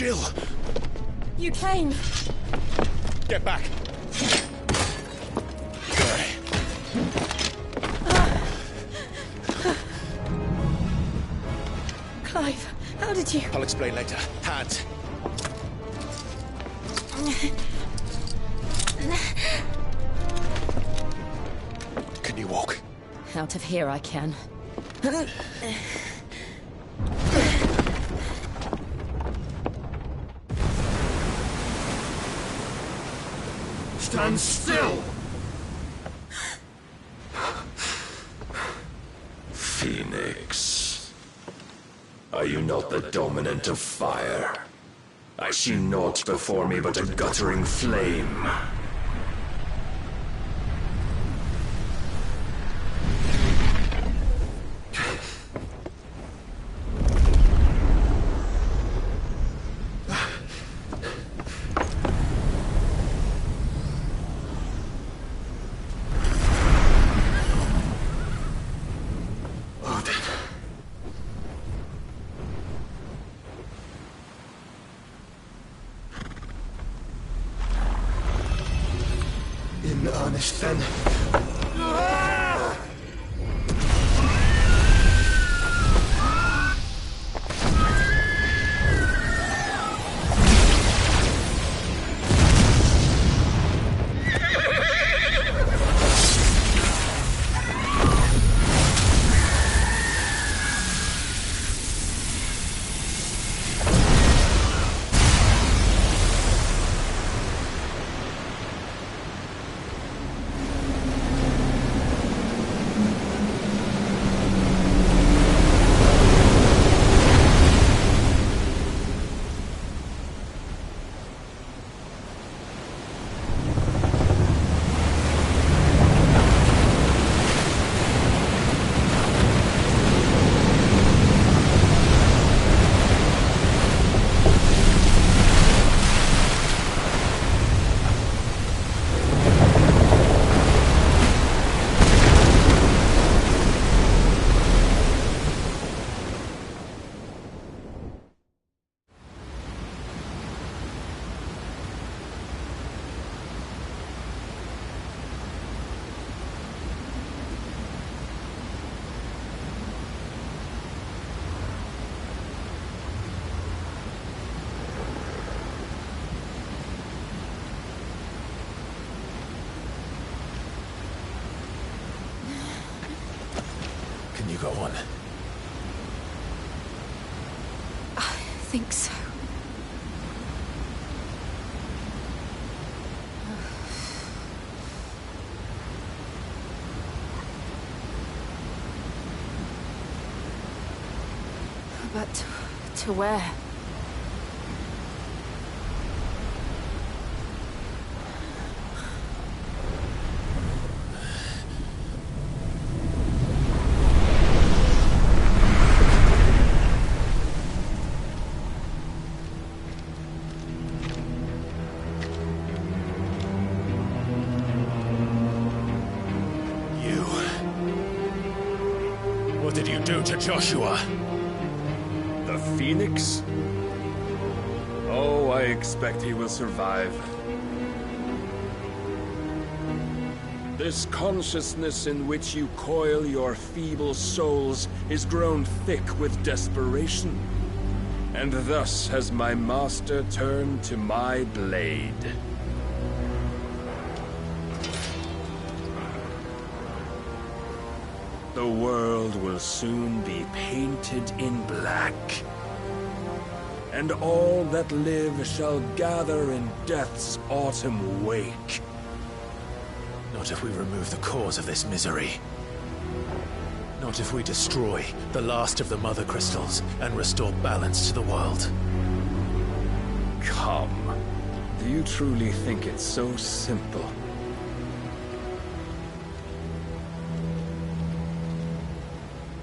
Jill! You came. Get back! Clive, how did you... I'll explain later. Hands. Can you walk? Out of here I can. Stand still! Phoenix. Are you not the dominant of fire? I see naught before me but a guttering flame. In earnest, then. Can you go on? I think so. But to where? What did you do to Joshua? The Phoenix? Oh, I expect he will survive. This consciousness in which you coil your feeble souls is grown thick with desperation. And thus has my master turned to my blade. The world will soon be painted in black. And all that live shall gather in death's autumn wake. Not if we remove the cause of this misery. Not if we destroy the last of the Mother Crystals and restore balance to the world. Come. Do you truly think it's so simple?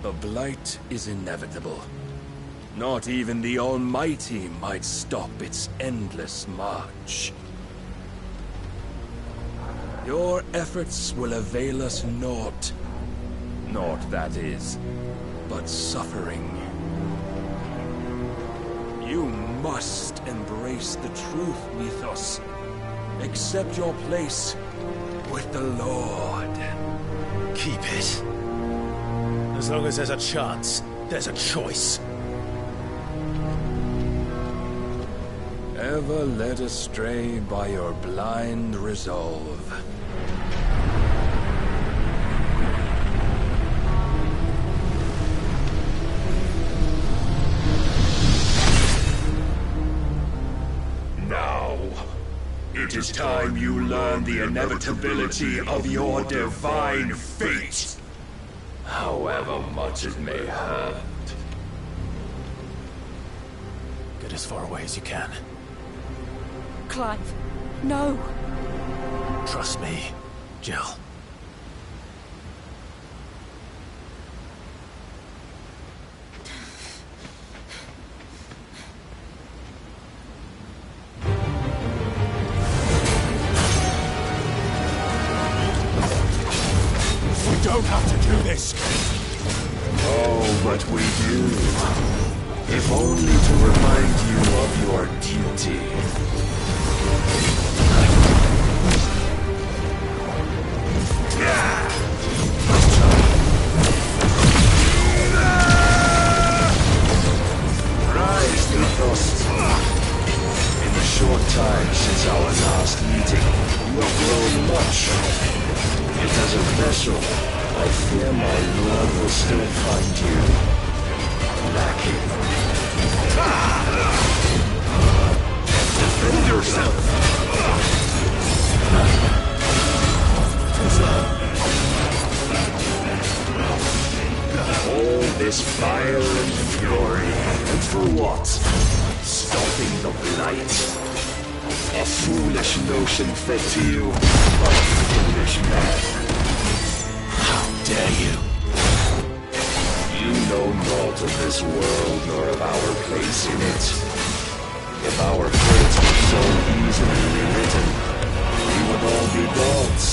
The Blight is inevitable. Not even the Almighty might stop its endless march. Your efforts will avail us naught. Naught, that is, but suffering. You must embrace the truth, Mythos. Accept your place with the Lord. Keep it. As long as there's a chance, there's a choice. Ever led astray by your blind resolve. Now, it is time you learn the inevitability of your divine fate. However much it may hurt. Get as far away as you can. Clive, no. Trust me, Jill. We don't have to do this. Oh, but we do. If only to remind you of your duty. Rise, Mythos. In the short time since our last meeting, you have grown much. Yet as a vessel, I fear my lord will still find you lacking. Defend yourself! All this fire and fury, and for what? Stopping the blight. A foolish notion fed to you by foolish men. How dare you? You know naught of this world nor of our place in it. If our fates were so easily rewritten, we would all be gods.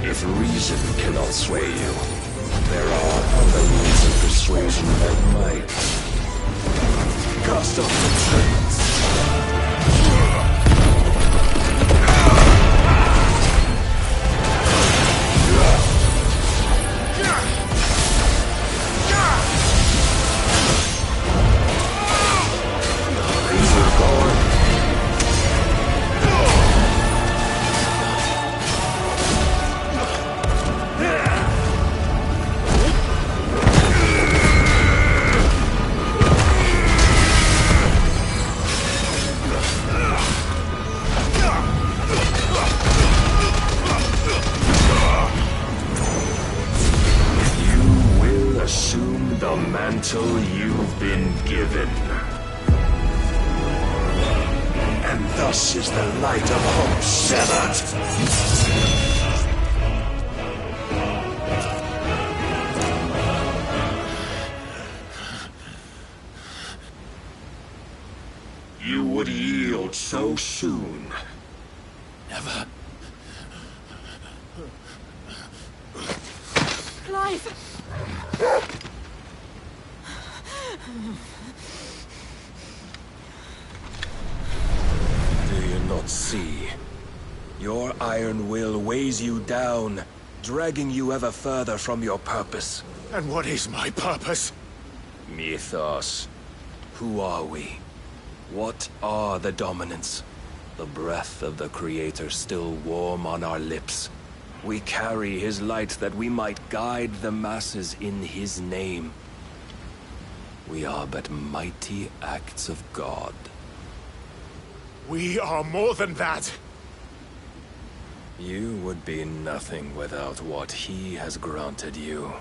If reason cannot sway you, there are other means of persuasion that might. Cast off the chains. Razor guard. Assume the mantle you've been given. And thus is the light of hope severed. You would yield so soon. Never. Clive! Do you not see? Your iron will weighs you down, dragging you ever further from your purpose. And what is my purpose? Mythos. Who are we? What are the dominants? The breath of the Creator still warm on our lips. We carry his light that we might guide the masses in his name. We are but mighty acts of God. We are more than that. You would be nothing without what he has granted you.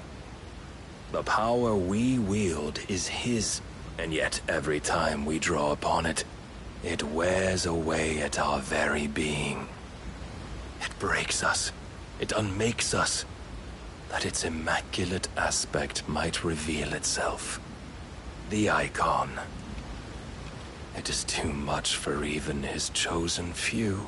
The power we wield is his, and yet every time we draw upon it, it wears away at our very being. It breaks us, It unmakes us, that its immaculate aspect might reveal itself. The icon. It is too much for even his chosen few.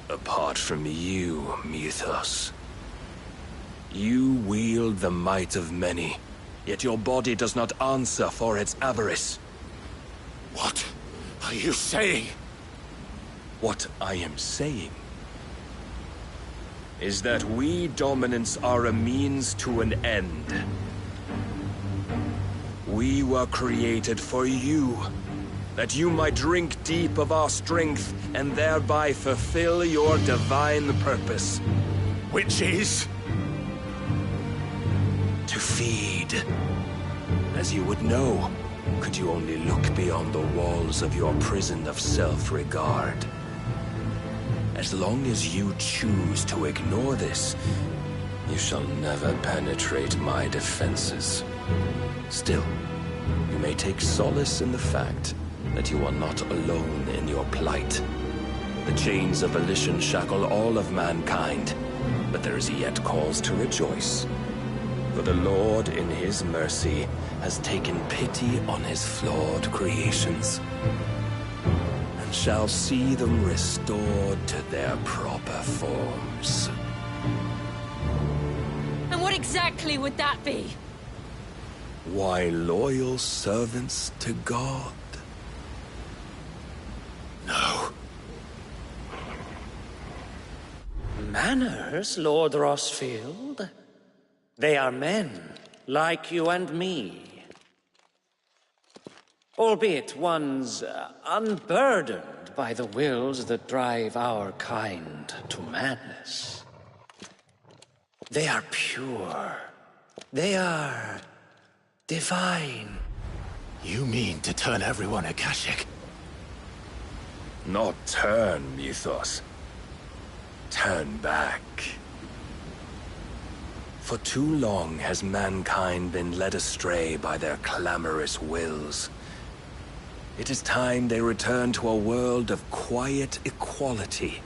Apart from you, Mythos. You wield the might of many, yet your body does not answer for its avarice. What are you saying? What I am saying is that we dominants are a means to an end. We were created for you, that you might drink deep of our strength and thereby fulfill your divine purpose. Which is? To feed. As you would know, could you only look beyond the walls of your prison of self-regard. As long as you choose to ignore this, you shall never penetrate my defenses. Still, you may take solace in the fact that you are not alone in your plight. The chains of volition shackle all of mankind, but there is yet cause to rejoice. For the Lord, in his mercy, has taken pity on his flawed creations, and shall see them restored to their proper forms. And what exactly would that be? Why, loyal servants to God. No. Manners, Lord Rossfield? They are men, like you and me. Albeit one's unburdened by the wills that drive our kind to madness. They are pure. They are divine. You mean to turn everyone Akashic? Not turn, Mythos. Turn back. For too long has mankind been led astray by their clamorous wills. It is time they return to a world of quiet equality,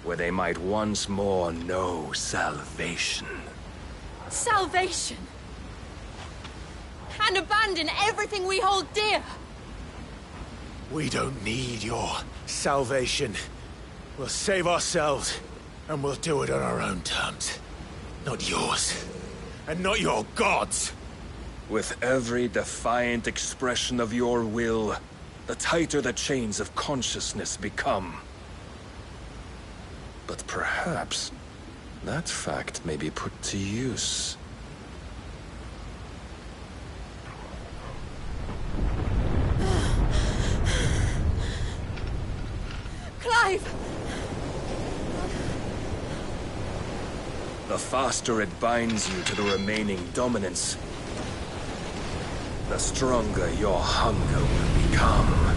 where they might once more know salvation. Salvation! And abandon everything we hold dear! We don't need your salvation. We'll save ourselves, and we'll do it on our own terms. Not yours. And not your gods! With every defiant expression of your will, the tighter the chains of consciousness become. But perhaps that fact may be put to use. Clive! The faster it binds you to the remaining dominance, the stronger your hunger will become.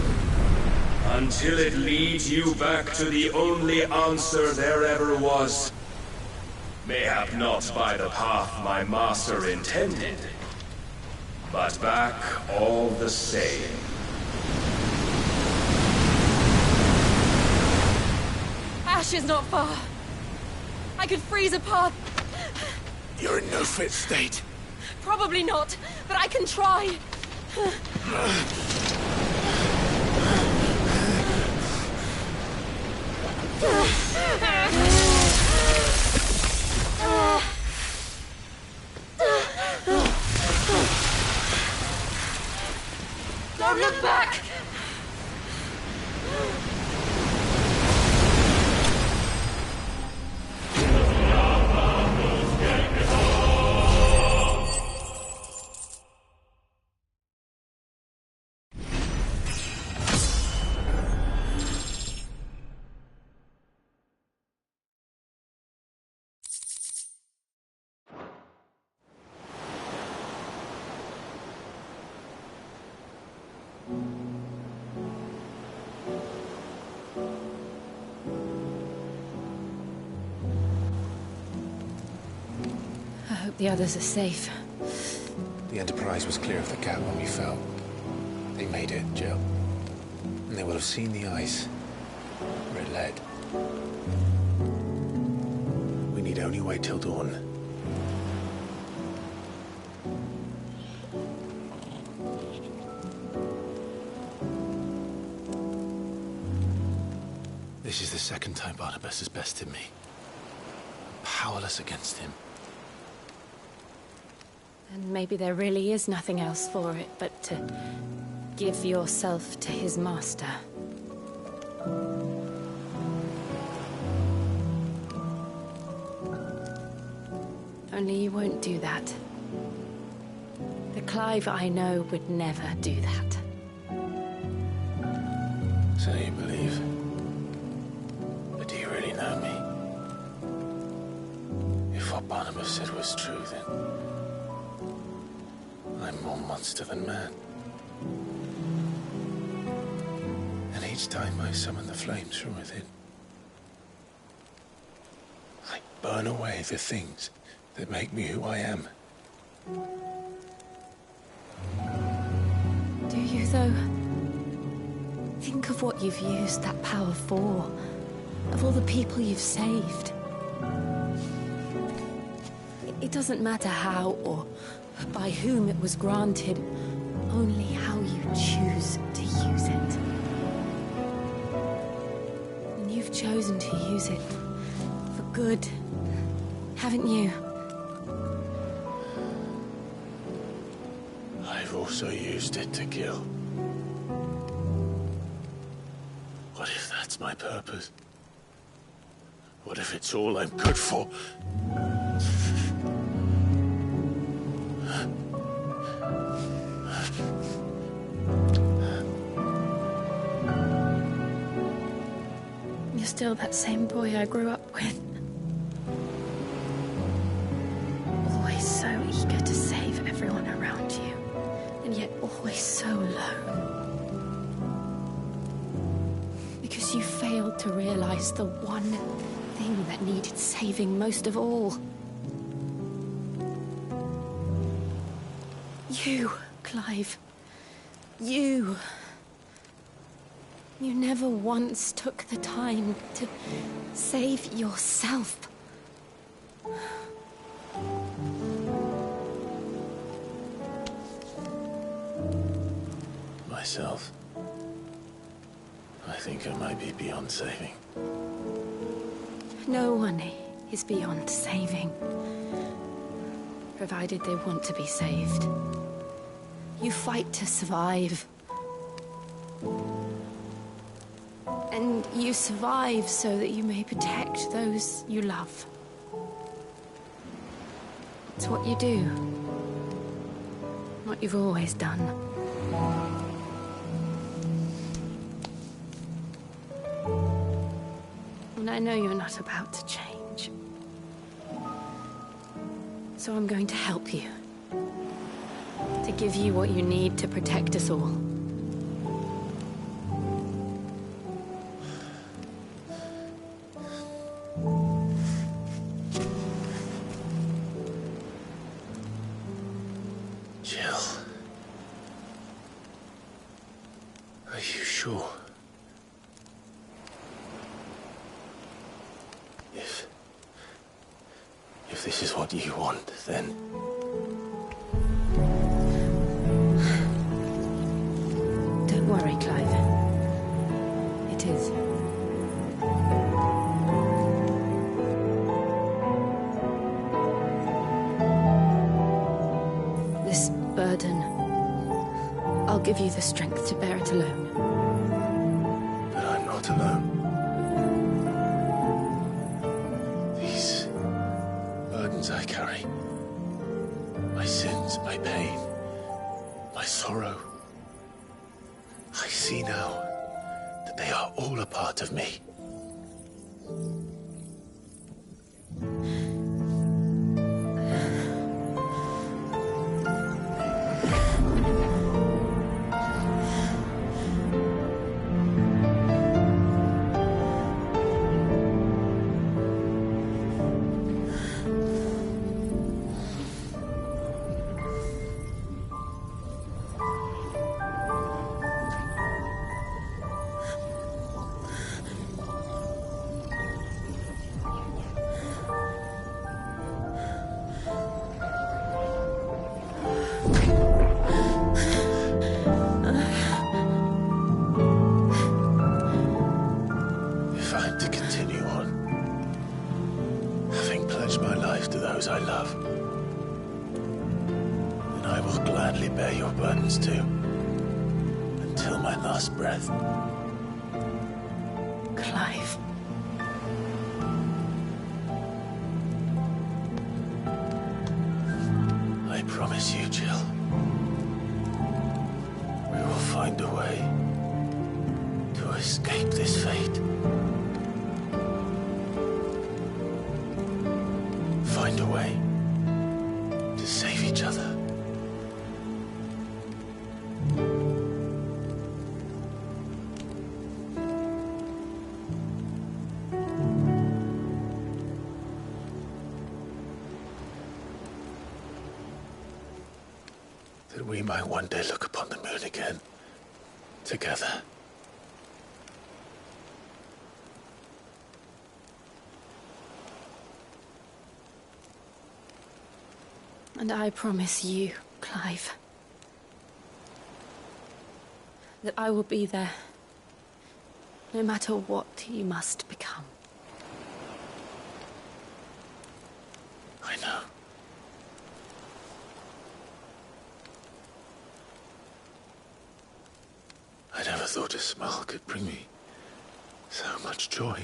Until it leads you back to the only answer there ever was. Mayhap not by the path my master intended, but back all the same. Ash is not far. I could freeze a path. You're in no fit state. Probably not, but I can try. Don't look back! I hope the others are safe. The Enterprise was clear of the gap when we fell. They made it, Jill. And they will have seen the ice. fled. We need only wait till dawn. This is the second time Barnabas has bested me. I'm powerless against him. And maybe there really is nothing else for it but to give yourself to his master. Only you won't do that. The Clive I know would never do that. So you believe? But do you really know me? If what Barnabas said was true, then I'm more monster than man. And each time I summon the flames from within, I burn away the things that make me who I am. Do you, though? Think of what you've used that power for. Of all the people you've saved. It doesn't matter how or by whom it was granted, only how you choose to use it. And you've chosen to use it for good, haven't you? I've also used it to kill. What if that's my purpose? What if it's all I'm good for? You're still that same boy I grew up with. Always so eager to save everyone around you, and yet always so alone. Because you failed to realize the one thing that needed saving most of all. You, Clive. You. You never once took the time to save yourself. Myself? I think I might be beyond saving. No one is beyond saving. Provided they want to be saved. You fight to survive. And you survive so that you may protect those you love. It's what you do. What you've always done. And I know you're not about to change. So I'm going to help you. To give you what you need to protect us all. Jill. Are you sure? If this is what you want, then... Don't worry, Clive. It is. This burden, I'll give you the strength to bear it alone. But I'm not alone. These burdens I carry, my sins, my pain, my sorrow, I see now that they are all a part of me. burdens too. Until my last breath. Clive. I promise you, Jill. We will find a way to escape this fate. Find a way to save each other. That we might one day look upon the moon again, together. And I promise you, Clive, that I will be there, no matter what you must become. I know. I never thought a smile could bring me so much joy.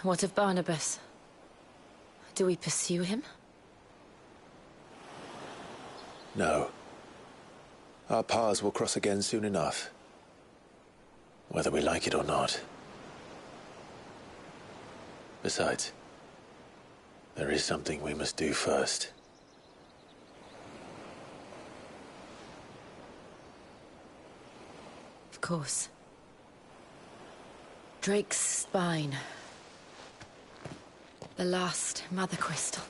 What of Barnabas? Do we pursue him? No. Our paths will cross again soon enough. Whether we like it or not. Besides, there is something we must do first. Of course. Drake's spine. The last Mother Crystal.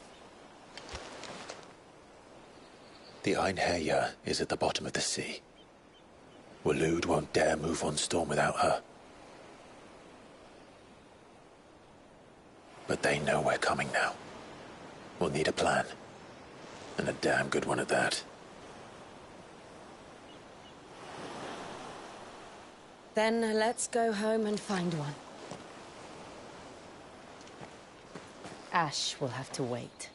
The Einherja is at the bottom of the sea. Waloed won't dare move on Storm without her. But they know we're coming now. We'll need a plan. And a damn good one at that. Then let's go home and find one. Ash will have to wait.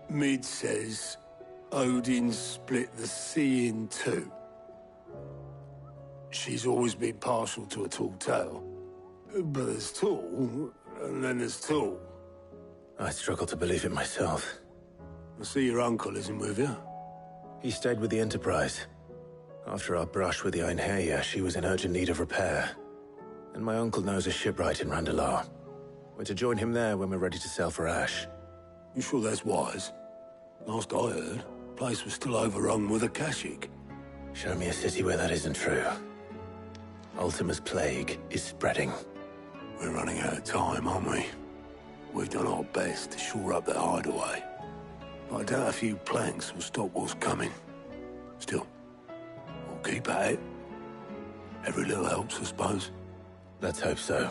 Mid says Odin split the sea in two. She's always been partial to a tall tale. But there's tall, and then there's tall. I struggle to believe it myself. I see your uncle isn't with you. He stayed with the Enterprise. After our brush with the Einherja, she was in urgent need of repair. And my uncle knows a shipwright in Randalar. We're to join him there when we're ready to sail for Ash. You sure that's wise? Last I heard, the place was still overrun with Akashic. Show me a city where that isn't true. Ultima's plague is spreading. We're running out of time, aren't we? We've done our best to shore up their hideaway. But I doubt a few planks will stop what's coming. Still, we'll keep at it. Every little helps, I suppose. Let's hope so.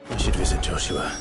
I should visit Joshua.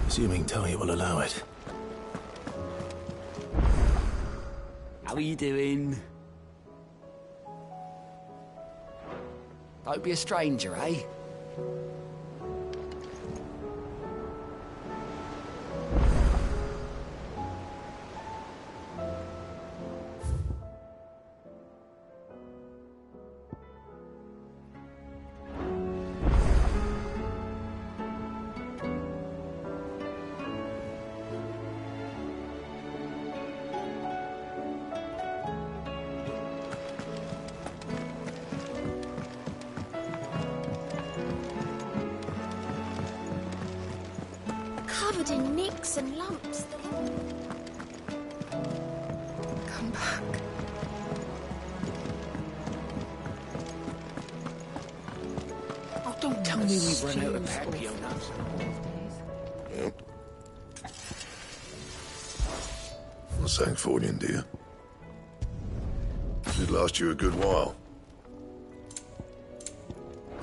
Assuming Talia will allow it. How are you doing? Don't be a stranger, eh? Covered in nicks and lumps. Come back. Oh, don't tell me we've run out of Papio nuts. Well, thanks for it, dear. Should last you a good while.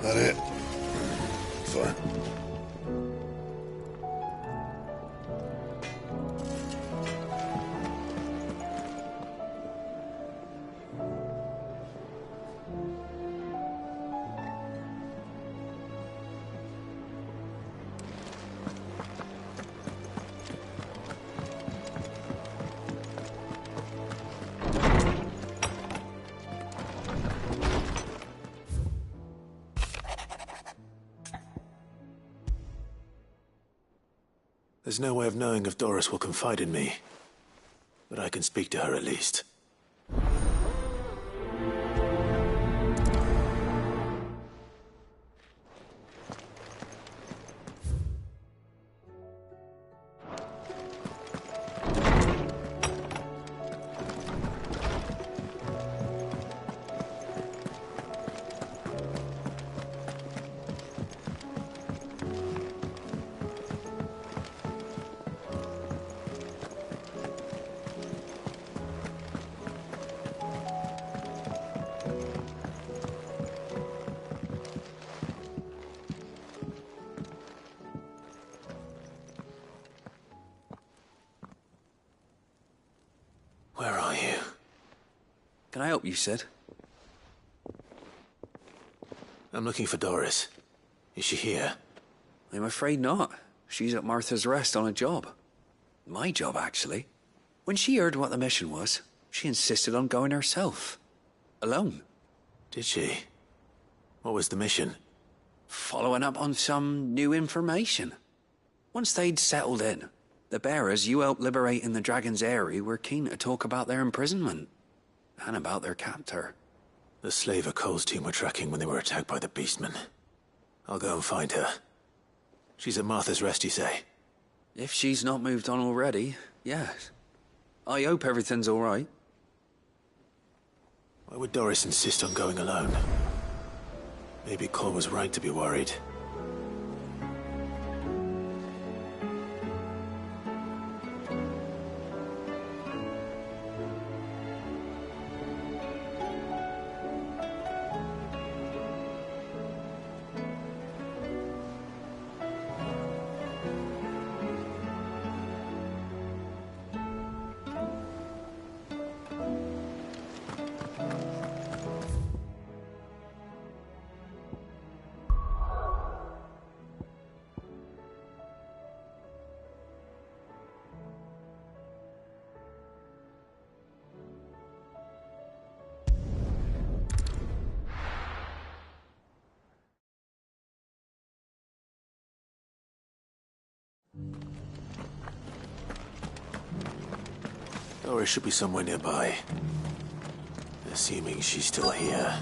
That it? Fine. There's no way of knowing if Doris will confide in me. But I can speak to her at least. Where are you? Can I help you, Sid? I'm looking for Doris. Is she here? I'm afraid not. She's at Martha's Rest on a job. My job, actually. When she heard what the mission was, she insisted on going herself. Alone. Did she? What was the mission? Following up on some new information. Once they'd settled in, the bearers you helped liberate in the Dragon's Eyrie were keen to talk about their imprisonment. And about their captor. The slaver Cole's team were tracking when they were attacked by the Beastmen. I'll go and find her. She's at Martha's Rest, you say? If she's not moved on already, yes. I hope everything's all right. Why would Doris insist on going alone? Maybe Cole was right to be worried. Doris should be somewhere nearby. Assuming she's still here.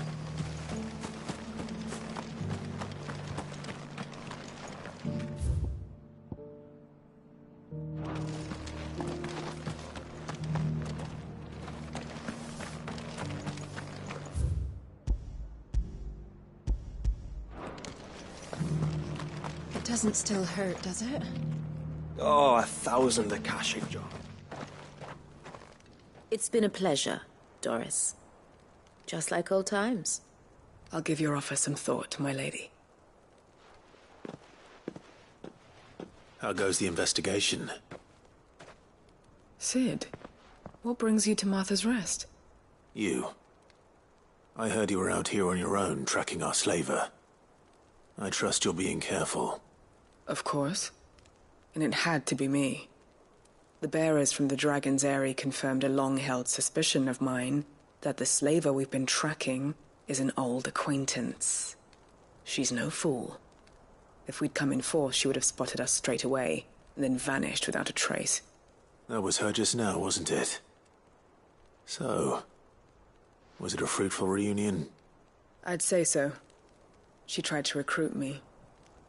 It doesn't still hurt, does it? Oh, 1,000 Akashic jar. It's been a pleasure, Doris. Just like old times. I'll give your offer some thought, my lady. How goes the investigation? Sid, what brings you to Martha's Rest? You. I heard you were out here on your own, tracking our slaver. I trust you're being careful. Of course. And it had to be me. The bearers from the Dragon's Eyrie confirmed a long-held suspicion of mine that the slaver we've been tracking is an old acquaintance. She's no fool. If we'd come in force, she would have spotted us straight away, and then vanished without a trace. That was her just now, wasn't it? So, was it a fruitful reunion? I'd say so. She tried to recruit me.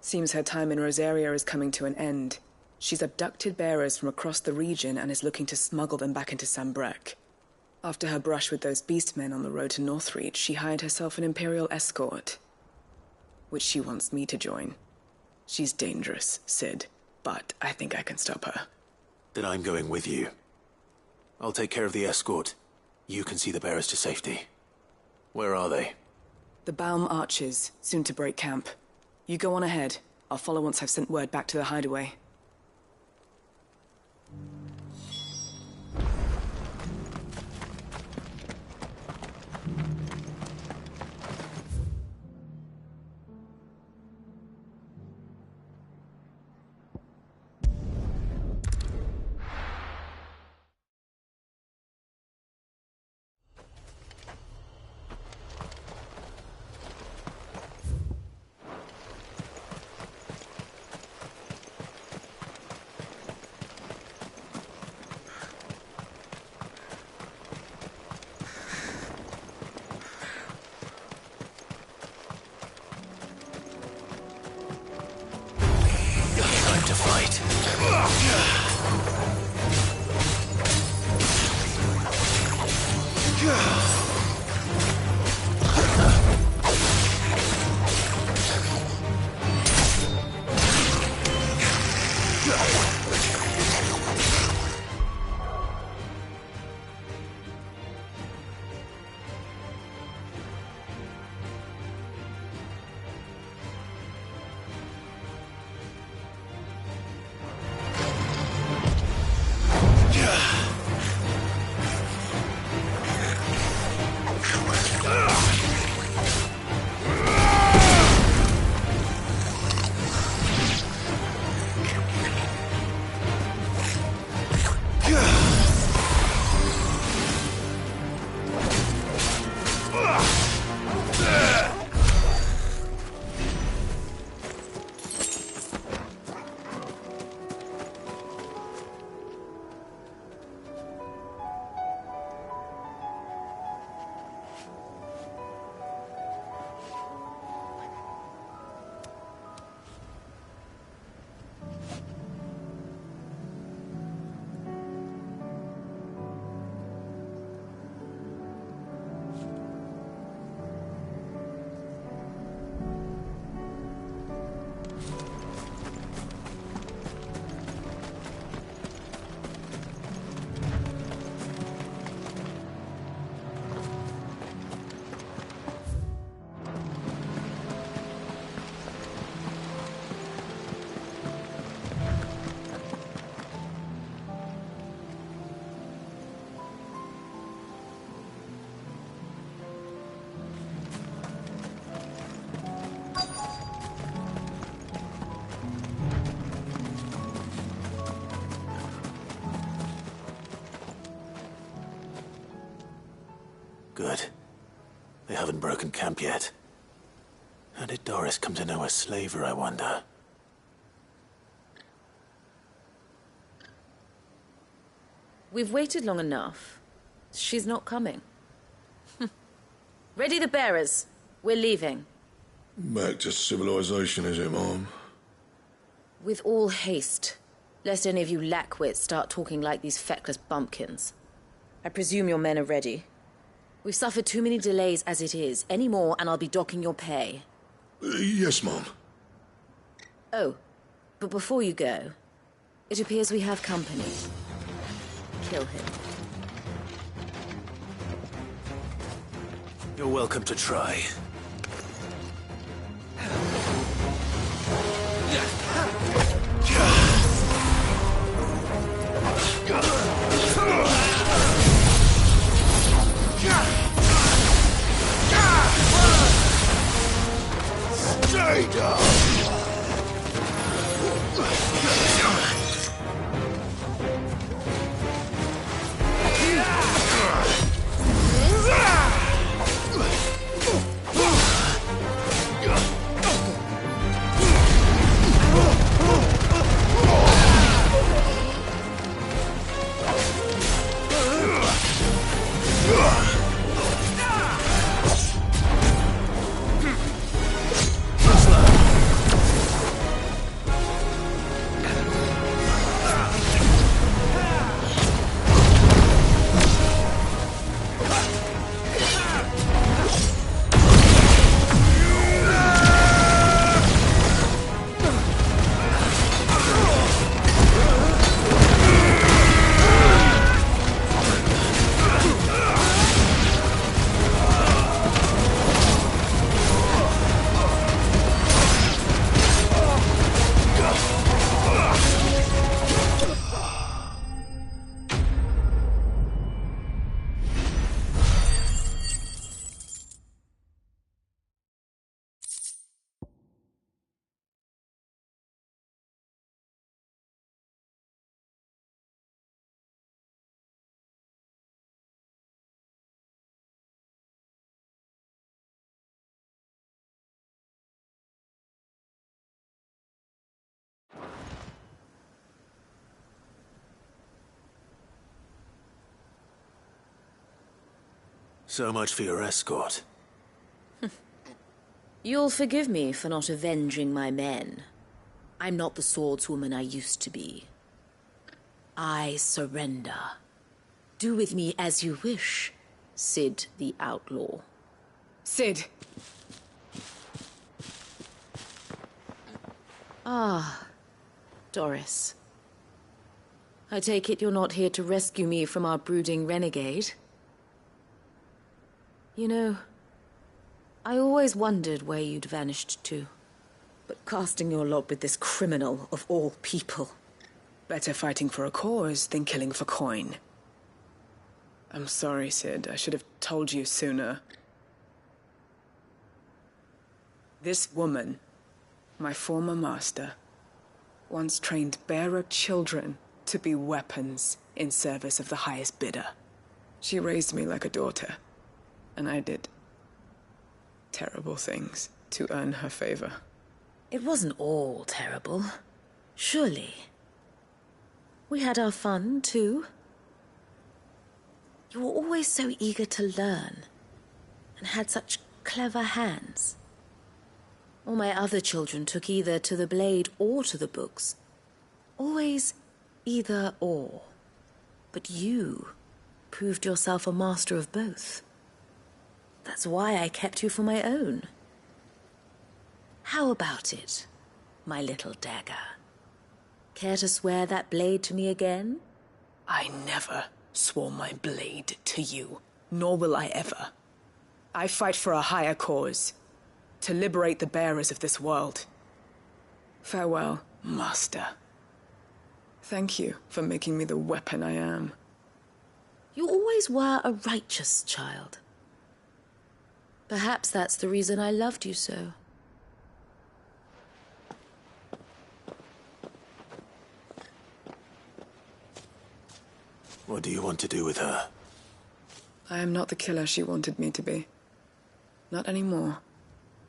Seems her time in Rosaria is coming to an end. She's abducted bearers from across the region and is looking to smuggle them back into Sambrek. After her brush with those beastmen on the road to Northreach, she hired herself an Imperial escort, which she wants me to join. She's dangerous, Sid, but I think I can stop her. Then I'm going with you. I'll take care of the escort. You can see the bearers to safety. Where are they? The Baum Archers, soon to break camp. You go on ahead. I'll follow once I've sent word back to the hideaway. Good. They haven't broken camp yet. How did Doris come to know a slaver, I wonder? We've waited long enough. She's not coming. Ready the bearers. We're leaving. Back to civilization, is it, Mom? With all haste, lest any of you lackwits start talking like these feckless bumpkins. I presume your men are ready. We've suffered too many delays as it is. Any more and I'll be docking your pay. Yes, Mom. Oh, but before you go, it appears we have company. Kill him. You're welcome to try. Stay down! So much for your escort. You'll forgive me for not avenging my men. I'm not the swordswoman I used to be. I surrender. Do with me as you wish, Sid the Outlaw. Sid! Ah, Doris. I take it you're not here to rescue me from our brooding renegade? You know, I always wondered where you'd vanished to. But casting your lot with this criminal of all people. Better fighting for a cause than killing for coin. I'm sorry, Sid. I should have told you sooner. This woman, my former master, once trained bearer children to be weapons in service of the highest bidder. She raised me like a daughter. And I did terrible things to earn her favor. It wasn't all terrible, surely. We had our fun, too. You were always so eager to learn, and had such clever hands. All my other children took either to the blade or to the books. Always either or. But you proved yourself a master of both. That's why I kept you for my own. How about it, my little dagger? Care to swear that blade to me again? I never swore my blade to you, nor will I ever. I fight for a higher cause, to liberate the bearers of this world. Farewell, Master. Thank you for making me the weapon I am. You always were a righteous child. Perhaps that's the reason I loved you so. What do you want to do with her? I am not the killer she wanted me to be. Not anymore.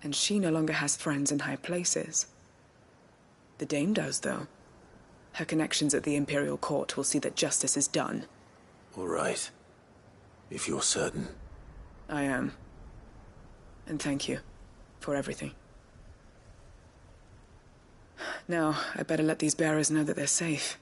And she no longer has friends in high places. The Dame does, though. Her connections at the Imperial Court will see that justice is done. All right. If you're certain. I am. And thank you for everything. Now, I better let these bearers know that they're safe.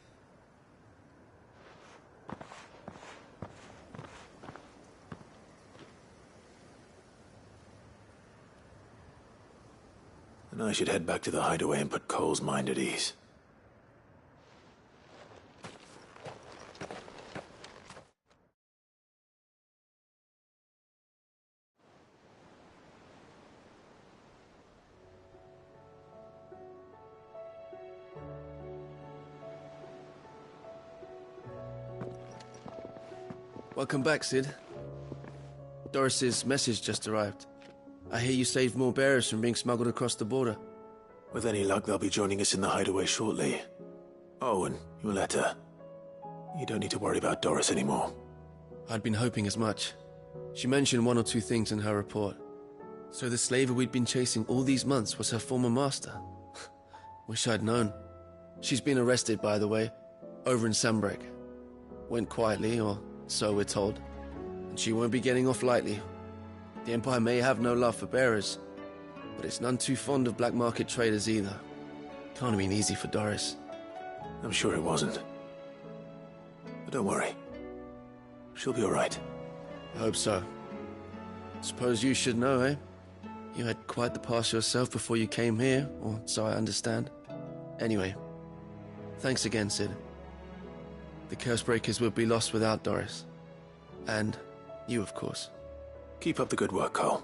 Then I should head back to the hideaway and put Cole's mind at ease. Welcome back, Sid. Doris's message just arrived. I hear you saved more bearers from being smuggled across the border. With any luck, they'll be joining us in the hideaway shortly. Oh, and your letter. You don't need to worry about Doris anymore. I'd been hoping as much. She mentioned one or two things in her report. So the slaver we'd been chasing all these months was her former master. Wish I'd known. She's been arrested, by the way, over in Sambrek. Went quietly, or so we're told. And she won't be getting off lightly. The Empire may have no love for bearers, but it's none too fond of black market traders either. Can't have been easy for Doris. I'm sure it wasn't. But don't worry. She'll be all right. I hope so. Suppose you should know, eh? You had quite the past yourself before you came here, or so I understand. Anyway, thanks again, Sid. The Cursebreakers would be lost without Doris. And you, of course. Keep up the good work, Cole.